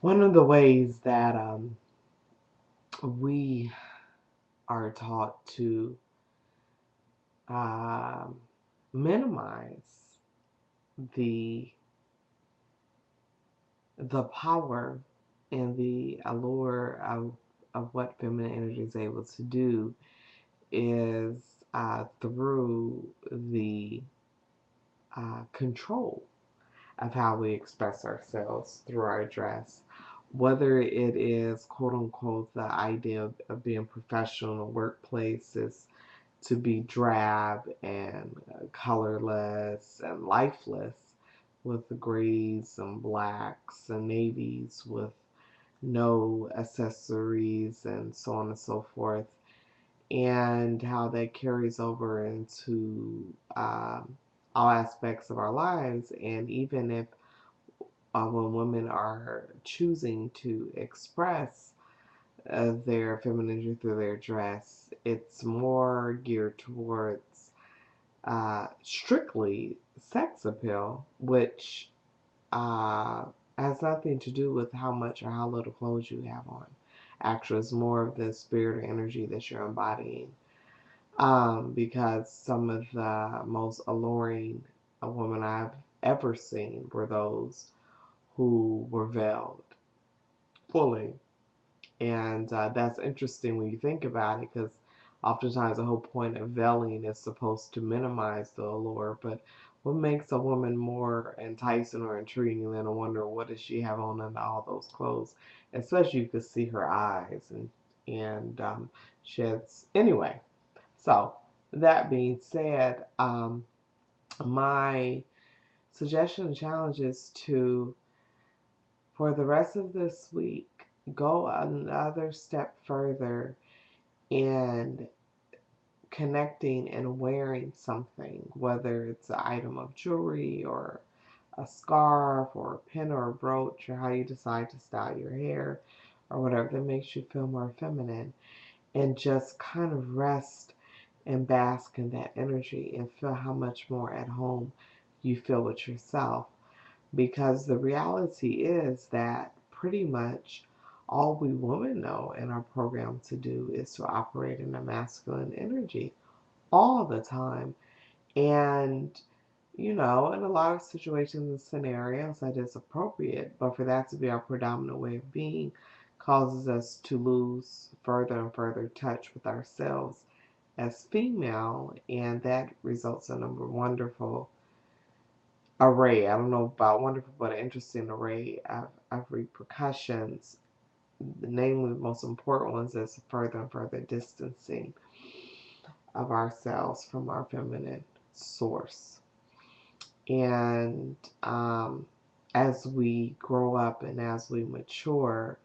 One of the ways that we are taught to um, minimize the power and the allure of what feminine energy is able to do is through the control of how we express ourselves through our dress. Whether it is quote unquote the idea of being professional in the workplace is to be drab and colorless and lifeless with the grays and blacks and navies with no accessories and so on and so forth, and how that carries over into all aspects of our lives. And even if when women are choosing to express their femininity through their dress, it's more geared towards strictly sex appeal, which uh, has nothing to do with how much or how little clothes you have on. Actually, it's more of the spirit or energy that you're embodying. Because some of the most alluring women I've ever seen were those who were veiled fully. And that's interesting when you think about it, because oftentimes the whole point of veiling is supposed to minimize the allure. But what makes a woman more enticing or intriguing than to wonder what does she have on under all those clothes? Especially you could see her eyes and sheds. Anyway, so that being said, my suggestion and challenge is to, for the rest of this week, go another step further in connecting and wearing something, whether it's an item of jewelry or a scarf or a pin or a brooch, or how you decide to style your hair or whatever that makes you feel more feminine, and just kind of rest and bask in that energy and feel how much more at home you feel with yourself. Because the reality is that pretty much all we women know in our program to do is to operate in a masculine energy all the time. And, in a lot of situations and scenarios, that is appropriate, but for that to be our predominant way of being causes us to lose further and further touch with ourselves as female, and that results in a wonderful array. I don't know about wonderful, but an interesting array of repercussions. Namely, the most important ones is further and further distancing of ourselves from our feminine source. And as we grow up and as we mature,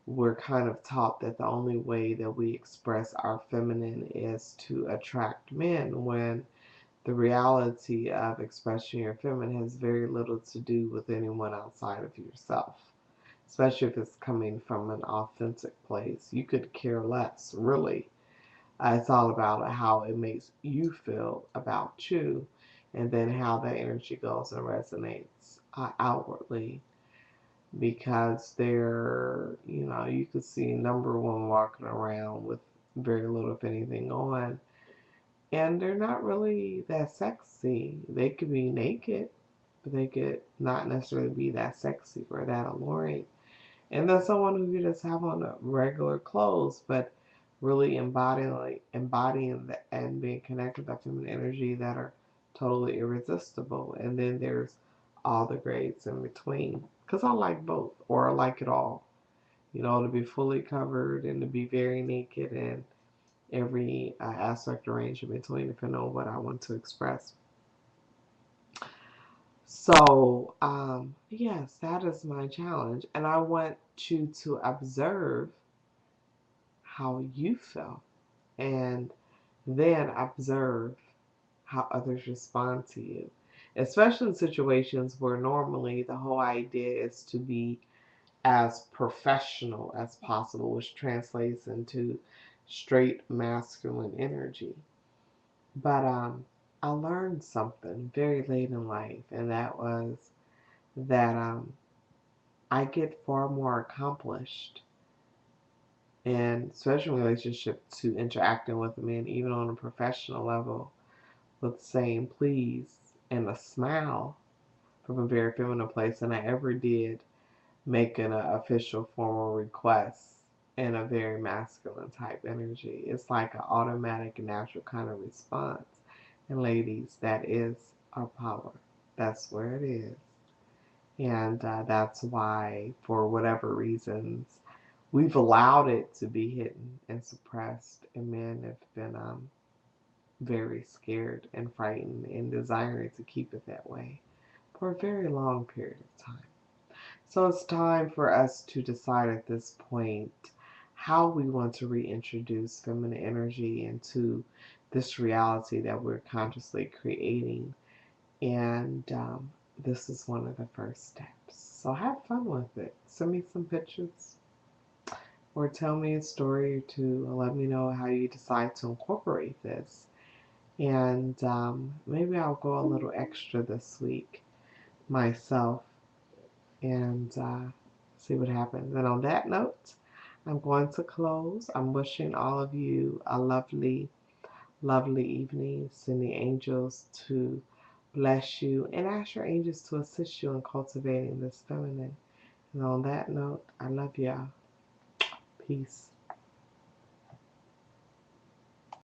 we're kind of taught that the only way that we express our feminine is to attract men, when the reality of expressing your feminine has very little to do with anyone outside of yourself, especially if it's coming from an authentic place. You could care less, really. It's all about how it makes you feel about you, and then how that energy goes and resonates outwardly. Because you could see number one walking around with very little, if anything, on, and they're not really that sexy. They could be naked, but they could not necessarily be that sexy or that alluring. And then someone who you just have on regular clothes, but really embodying and being connected with that feminine energy that are totally irresistible. And then there's all the grades in between. Because I like both, or I like it all. To be fully covered and to be very naked, and every aspect arranged in between, depending on what I want to express. So, yes, that is my challenge. And I want you to observe how you feel, and then observe how others respond to you. Especially in situations where normally the whole idea is to be as professional as possible, which translates into straight masculine energy. But I learned something very late in life, and that was that I get far more accomplished, and especially in relationship to interacting with men, even on a professional level, with saying please and a smile from a very feminine place than I ever did making an official formal request in a very masculine type energy. It's like an automatic, natural kind of response. And ladies, that is our power. That's where it is. And that's why, for whatever reasons, we've allowed it to be hidden and suppressed. And men have been very scared and frightened and desiring to keep it that way for a very long period of time. So it's time for us to decide at this point how we want to reintroduce feminine energy into this reality that we're consciously creating. And this is one of the first steps. So have fun with it. Send me some pictures or tell me a story or two and let me know how you decide to incorporate this. And maybe I'll go a little extra this week myself and see what happens. And on that note, I'm going to close. I'm wishing all of you a lovely, lovely evening. Send the angels to bless you and ask your angels to assist you in cultivating this feminine. And on that note, I love y'all. Peace.